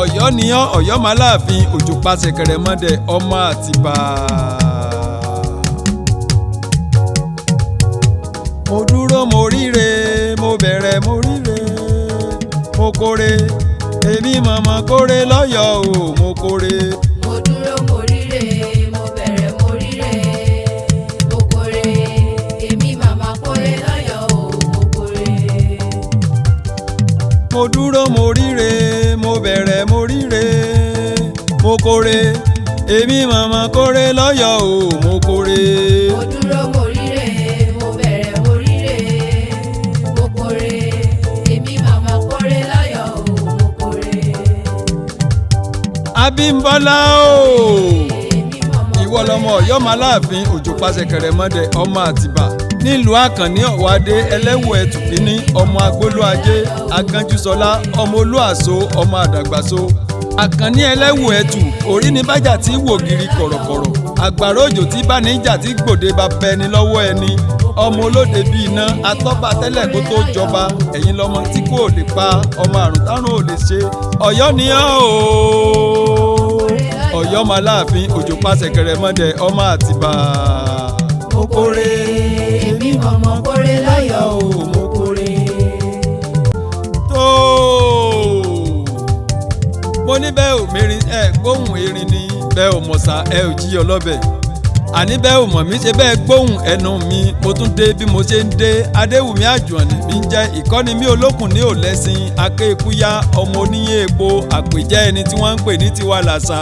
Ọ̀yọ́ niyán Ọ̀yọ́ máa láàfin òjò pàṣẹ kẹrẹmọdé ọmọ Àtìbà. mo dúró mo ríre mo bẹ̀rẹ̀ mo ríre mo kórè èmi mọ̀mọ́ kórè lọ́yọ̀ọ́ o mo kórè. mo dúró mo ríre mo bẹ̀rẹ̀ mo ríre mo kórè èmi màmá kórè lọ́yọ̀ọ́ o mo kórè. mo dúró mo ríre mo bẹ̀rẹ̀ mo ríre mo kórè èmi mọ̀mọ́ kórè lọ́yọ̀ọ́ o mo kórè. mo dúró mo ríre mo bẹ̀rẹ̀ mo ríre mo kórè èmi màmá kórè lọ́yọ̀ọ́ o mo kórè. Abímbọ́lá o ìwọ lọmọ Ọ̀yọ́ máa láàfin òjò pàṣẹ kẹrẹmọdé ọmọ Àtìbà nílùú Àkànní Ọ̀wádé ẹlẹ́wù ẹ̀tù kínní ọmọ Agbólú Ajé Agánjúsọlá ọmọ Olúàṣó ọmọ Àdàgbàṣó Àkànní ẹlẹ́wù ẹ̀tù orí ní bájà tí wògiri kọ̀rọ̀kọ̀rọ̀ àgbàrá òjò tí bá níjà tí gbòde bá bẹ ni lọ́wọ́ ẹni ọmọ olóde bíi iná atọ́ba tẹ́lẹ̀ kó tó jọba ẹ̀yin lọmọ tí kò lè pa ọmọ àrùn tárùn ò lè ṣe Ọ̀yọ́ niyán o Ọ̀yọ́ máa láàfin òjò pàṣẹ kẹrẹmọdé ọmọ Àtìbà. mo kórè èmi màmá kórè lọ́yọ̀ọ́ o mo kórè. tó mo ní bẹ́ẹ̀ ò mérin gbóhùn erin ni bẹ́ẹ̀ ò mọ̀sá ò jí ọlọ́bẹ̀ àní bẹ́ẹ̀ ò mọ̀ mí ṣe bẹ́ẹ̀ gbóhùn ẹnu mi mo tún dé bí mo ṣe ń dé Adéwùmí Àjùọ̀nì mi ń jẹ́ ìkọ́ni mi olókùn ní òlẹ́sìn akéèkúyá ọmọ oníyé epo àpèjẹ́ ẹni tí wọ́n ń pè ní tiwa làṣà.